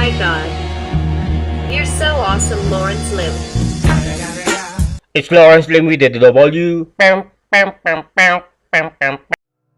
my god. You're so awesome, Lawrence Lim. It's Lawrence Lim with the W.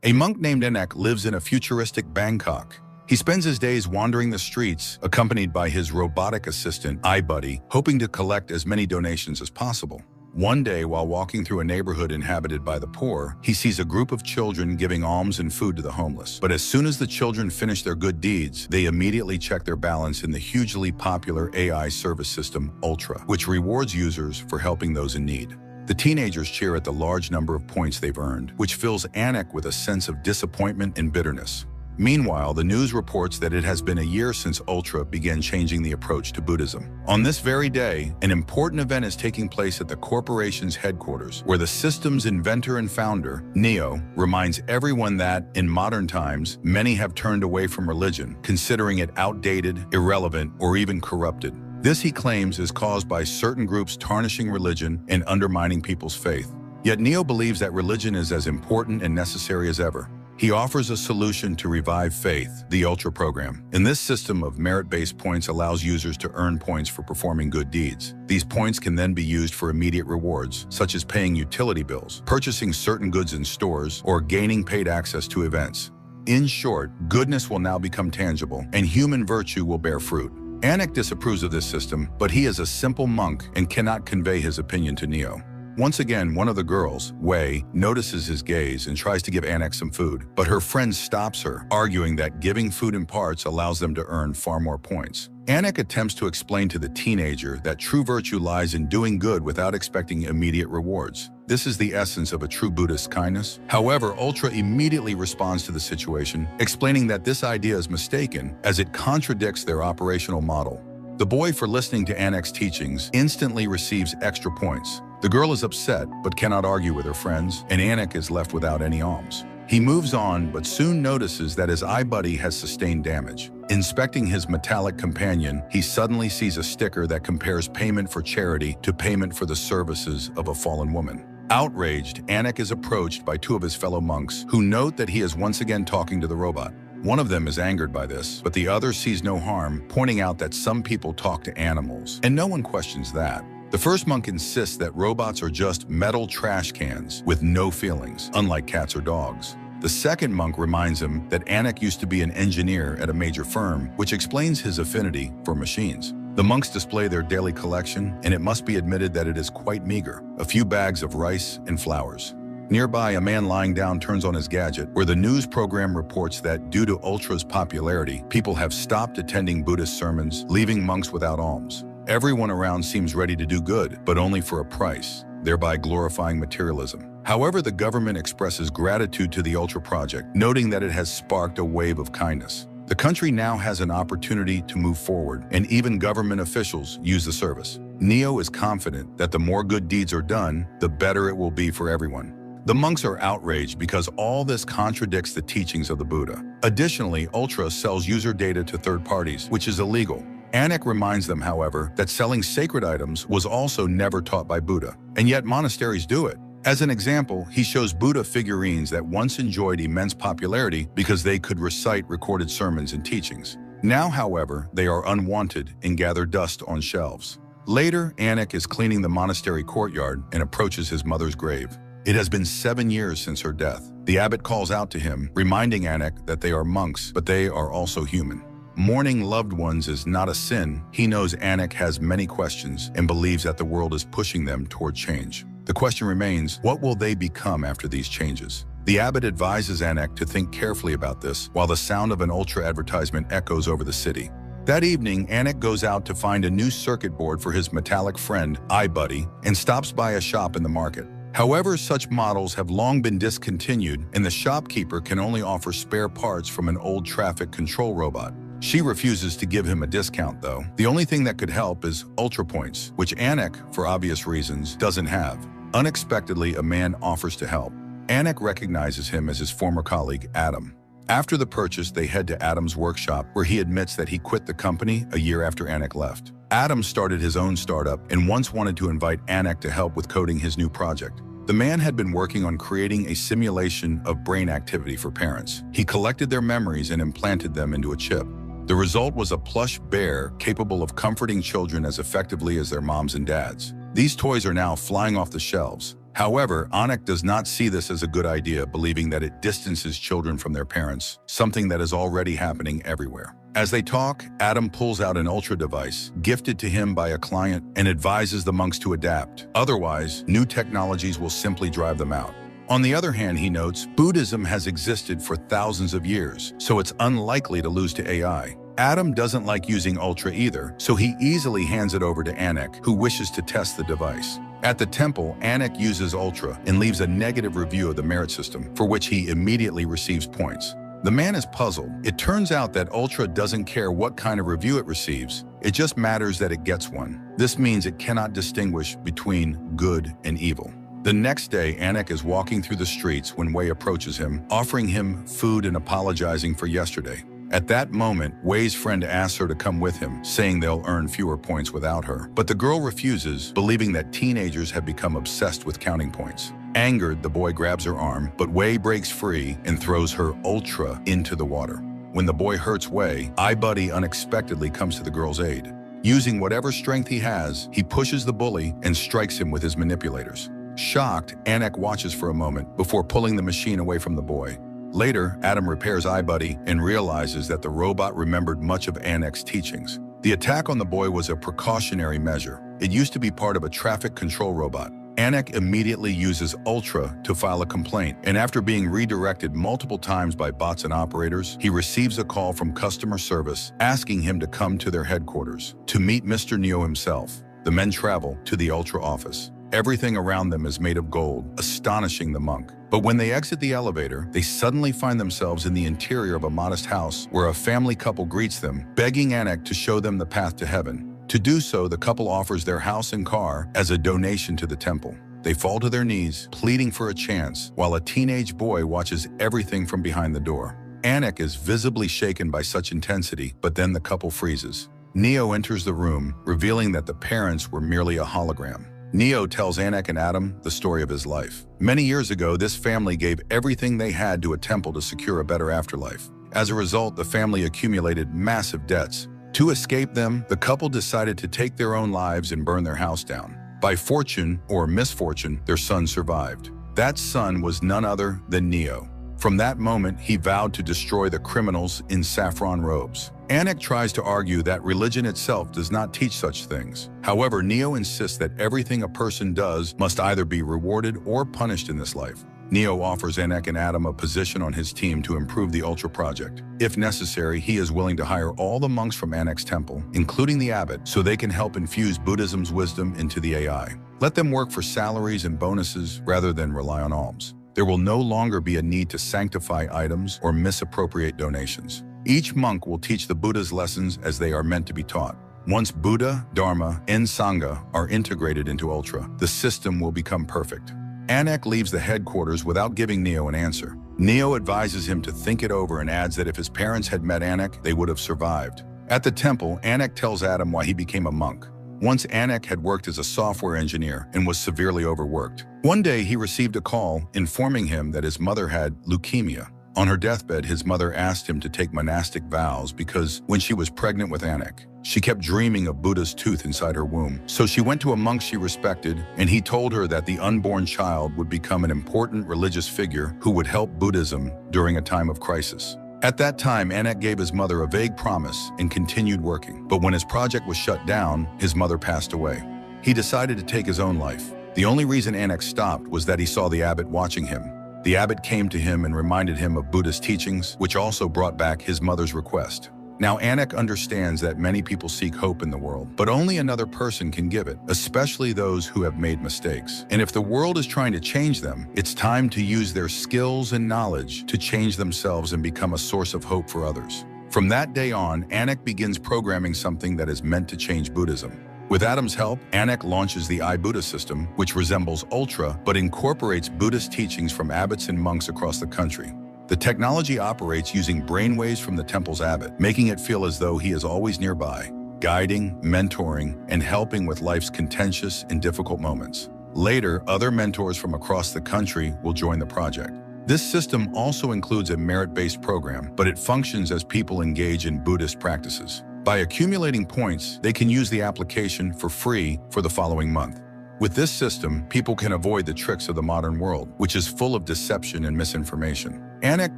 A monk named Enek lives in a futuristic Bangkok. He spends his days wandering the streets, accompanied by his robotic assistant, iBuddy, hoping to collect as many donations as possible. One day, while walking through a neighborhood inhabited by the poor, he sees a group of children giving alms and food to the homeless. But as soon as the children finish their good deeds, they immediately check their balance in the hugely popular AI service system, Ultra, which rewards users for helping those in need. The teenagers cheer at the large number of points they've earned, which fills Anik with a sense of disappointment and bitterness. Meanwhile, the news reports that it has been a year since Ultra began changing the approach to Buddhism. On this very day, an important event is taking place at the corporation's headquarters, where the system's inventor and founder, Neo, reminds everyone that, in modern times, many have turned away from religion, considering it outdated, irrelevant, or even corrupted. This, he claims, is caused by certain groups tarnishing religion and undermining people's faith. Yet Neo believes that religion is as important and necessary as ever. He offers a solution to revive faith, the Ultra program. In this system of merit-based points allows users to earn points for performing good deeds. These points can then be used for immediate rewards, such as paying utility bills, purchasing certain goods in stores, or gaining paid access to events. In short, goodness will now become tangible, and human virtue will bear fruit. Anik disapproves of this system, but he is a simple monk and cannot convey his opinion to Neo. Once again, one of the girls, Wei, notices his gaze and tries to give Anik some food, but her friend stops her, arguing that giving food in parts allows them to earn far more points. Anik attempts to explain to the teenager that true virtue lies in doing good without expecting immediate rewards. This is the essence of a true Buddhist kindness. However, Ultra immediately responds to the situation, explaining that this idea is mistaken as it contradicts their operational model. The boy, for listening to Anik's teachings, instantly receives extra points. The girl is upset, but cannot argue with her friends, and Anik is left without any alms. He moves on, but soon notices that his iBuddy has sustained damage. Inspecting his metallic companion, he suddenly sees a sticker that compares payment for charity to payment for the services of a fallen woman. Outraged, Anik is approached by two of his fellow monks, who note that he is once again talking to the robot. One of them is angered by this, but the other sees no harm, pointing out that some people talk to animals, and no one questions that. The first monk insists that robots are just metal trash cans with no feelings, unlike cats or dogs. The second monk reminds him that Anik used to be an engineer at a major firm, which explains his affinity for machines. The monks display their daily collection, and it must be admitted that it is quite meager, a few bags of rice and flowers. Nearby, a man lying down turns on his gadget, where the news program reports that due to Ultra's popularity, people have stopped attending Buddhist sermons, leaving monks without alms. Everyone around seems ready to do good, but only for a price, thereby glorifying materialism. However, the government expresses gratitude to the Ultra project, noting that it has sparked a wave of kindness. The country now has an opportunity to move forward, and even government officials use the service. Neo is confident that the more good deeds are done, the better it will be for everyone. The monks are outraged because all this contradicts the teachings of the Buddha. Additionally, Ultra sells user data to third parties, which is illegal. Anik reminds them, however, that selling sacred items was also never taught by Buddha, and yet monasteries do it. As an example, he shows Buddha figurines that once enjoyed immense popularity because they could recite recorded sermons and teachings. Now, however, they are unwanted and gather dust on shelves. Later, Anik is cleaning the monastery courtyard and approaches his mother's grave. It has been 7 years since her death. The abbot calls out to him, reminding Anik that they are monks, but they are also human. Mourning loved ones is not a sin. He knows Anik has many questions and believes that the world is pushing them toward change. The question remains, what will they become after these changes? The abbot advises Anik to think carefully about this, while the sound of an Ultra advertisement echoes over the city. That evening, Anik goes out to find a new circuit board for his metallic friend, iBuddy, and stops by a shop in the market. However, such models have long been discontinued, and the shopkeeper can only offer spare parts from an old traffic control robot. She refuses to give him a discount, though. The only thing that could help is Ultra points, which Anik, for obvious reasons, doesn't have. Unexpectedly, a man offers to help. Anik recognizes him as his former colleague, Adam. After the purchase, they head to Adam's workshop, where he admits that he quit the company a year after Anik left. Adam started his own startup and once wanted to invite Anik to help with coding his new project. The man had been working on creating a simulation of brain activity for parents. He collected their memories and implanted them into a chip. The result was a plush bear capable of comforting children as effectively as their moms and dads. These toys are now flying off the shelves. However, Anik does not see this as a good idea, believing that it distances children from their parents, something that is already happening everywhere. As they talk, Adam pulls out an Ultra device, gifted to him by a client, and advises the monks to adapt. Otherwise, new technologies will simply drive them out. On the other hand, he notes, Buddhism has existed for thousands of years, so it's unlikely to lose to AI. Adam doesn't like using Ultra either, so he easily hands it over to Anik, who wishes to test the device. At the temple, Anik uses Ultra and leaves a negative review of the merit system, for which he immediately receives points. The man is puzzled. It turns out that Ultra doesn't care what kind of review it receives. It just matters that it gets one. This means it cannot distinguish between good and evil. The next day, Anik is walking through the streets when Wei approaches him, offering him food and apologizing for yesterday. At that moment, Wei's friend asks her to come with him, saying they'll earn fewer points without her. But the girl refuses, believing that teenagers have become obsessed with counting points. Angered, the boy grabs her arm, but Wei breaks free and throws her Ultra into the water. When the boy hurts Wei, iBuddy unexpectedly comes to the girl's aid. Using whatever strength he has, he pushes the bully and strikes him with his manipulators. Shocked, Anik watches for a moment before pulling the machine away from the boy. Later, Adam repairs iBuddy and realizes that the robot remembered much of Anik's teachings. The attack on the boy was a precautionary measure. It used to be part of a traffic control robot. Anik immediately uses Ultra to file a complaint, and after being redirected multiple times by bots and operators, he receives a call from customer service asking him to come to their headquarters to meet Mr. Neo himself. The men travel to the Ultra office. Everything around them is made of gold, astonishing the monk. But when they exit the elevator, they suddenly find themselves in the interior of a modest house where a family couple greets them, begging Anik to show them the path to heaven. To do so, the couple offers their house and car as a donation to the temple. They fall to their knees, pleading for a chance, while a teenage boy watches everything from behind the door. Anik is visibly shaken by such intensity, but then the couple freezes. Neo enters the room, revealing that the parents were merely a hologram. Neo tells Anik and Adam the story of his life. Many years ago, this family gave everything they had to a temple to secure a better afterlife. As a result, the family accumulated massive debts. To escape them, the couple decided to take their own lives and burn their house down. By fortune or misfortune, their son survived. That son was none other than Neo. From that moment, he vowed to destroy the criminals in saffron robes. Anik tries to argue that religion itself does not teach such things. However, Neo insists that everything a person does must either be rewarded or punished in this life. Neo offers Anik and Adam a position on his team to improve the Ultra project. If necessary, he is willing to hire all the monks from Anik's temple, including the abbot, so they can help infuse Buddhism's wisdom into the AI. Let them work for salaries and bonuses rather than rely on alms. There will no longer be a need to sanctify items or misappropriate donations. Each monk will teach the Buddha's lessons as they are meant to be taught. Once Buddha, Dharma, and Sangha are integrated into Ultra, the system will become perfect. Anik leaves the headquarters without giving Neo an answer. Neo advises him to think it over and adds that if his parents had met Anik, they would have survived. At the temple, Anik tells Adam why he became a monk. Once Anik had worked as a software engineer and was severely overworked. One day he received a call informing him that his mother had leukemia. On her deathbed, his mother asked him to take monastic vows because when she was pregnant with Anik, she kept dreaming of Buddha's tooth inside her womb. So she went to a monk she respected, and he told her that the unborn child would become an important religious figure who would help Buddhism during a time of crisis. At that time, Anik gave his mother a vague promise and continued working. But when his project was shut down, his mother passed away. He decided to take his own life. The only reason Anik stopped was that he saw the abbot watching him. The abbot came to him and reminded him of Buddha's teachings, which also brought back his mother's request. Now Anik understands that many people seek hope in the world, but only another person can give it, especially those who have made mistakes. And if the world is trying to change them, it's time to use their skills and knowledge to change themselves and become a source of hope for others. From that day on, Anik begins programming something that is meant to change Buddhism. With Adam's help, Anik launches the iBuddha system, which resembles Ultra but incorporates Buddhist teachings from abbots and monks across the country. The technology operates using brainwaves from the temple's abbot, making it feel as though he is always nearby, guiding, mentoring, and helping with life's contentious and difficult moments. Later, other mentors from across the country will join the project. This system also includes a merit-based program, but it functions as people engage in Buddhist practices. By accumulating points, they can use the application for free for the following month. With this system, people can avoid the tricks of the modern world, which is full of deception and misinformation. Anik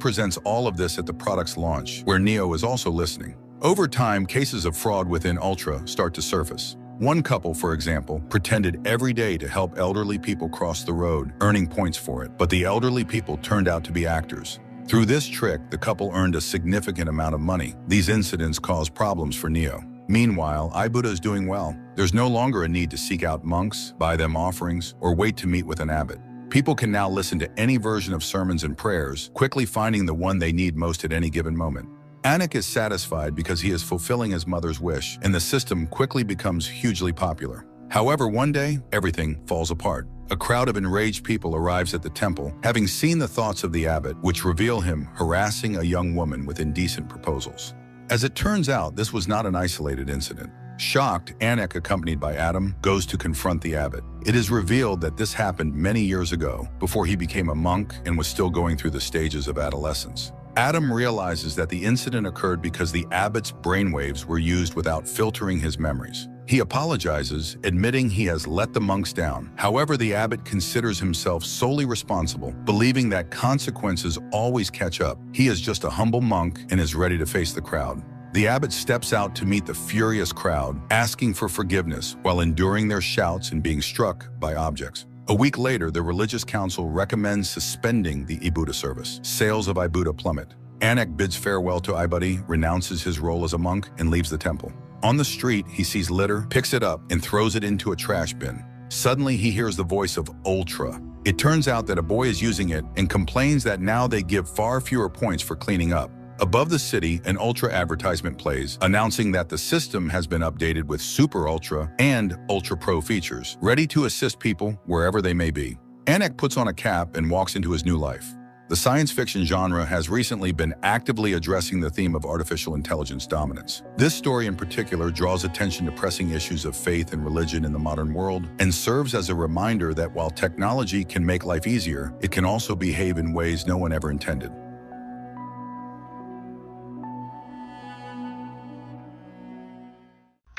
presents all of this at the product's launch, where Neo is also listening. Over time, cases of fraud within Ultra start to surface. One couple, for example, pretended every day to help elderly people cross the road, earning points for it, but the elderly people turned out to be actors. Through this trick, the couple earned a significant amount of money. These incidents caused problems for Neo. Meanwhile, iBuddha is doing well. There's no longer a need to seek out monks, buy them offerings, or wait to meet with an abbot. People can now listen to any version of sermons and prayers, quickly finding the one they need most at any given moment. Anik is satisfied because he is fulfilling his mother's wish, and the system quickly becomes hugely popular. However, one day, everything falls apart. A crowd of enraged people arrives at the temple, having seen the thoughts of the abbot, which reveal him harassing a young woman with indecent proposals. As it turns out, this was not an isolated incident. Shocked, Anik, accompanied by Adam, goes to confront the abbot. It is revealed that this happened many years ago, before he became a monk and was still going through the stages of adolescence. Adam realizes that the incident occurred because the abbot's brainwaves were used without filtering his memories. He apologizes, admitting he has let the monks down. However, the abbot considers himself solely responsible, believing that consequences always catch up. He is just a humble monk and is ready to face the crowd. The abbot steps out to meet the furious crowd, asking for forgiveness while enduring their shouts and being struck by objects. A week later, the religious council recommends suspending the iBuddha service. Sales of iBuddha plummet. Anik bids farewell to iBuddy, renounces his role as a monk, and leaves the temple. On the street, he sees litter, picks it up, and throws it into a trash bin. Suddenly, he hears the voice of Ultra. It turns out that a boy is using it and complains that now they give far fewer points for cleaning up. Above the city, an Ultra advertisement plays, announcing that the system has been updated with Super Ultra and Ultra Pro features, ready to assist people wherever they may be. Anik puts on a cap and walks into his new life. The science fiction genre has recently been actively addressing the theme of artificial intelligence dominance. This story in particular draws attention to pressing issues of faith and religion in the modern world and serves as a reminder that while technology can make life easier, it can also behave in ways no one ever intended.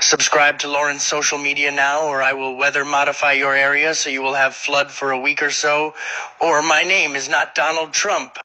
Subscribe to Lauren's social media now, or I will weather modify your area so you will have flood for a week or so, or my name is not Donald Trump.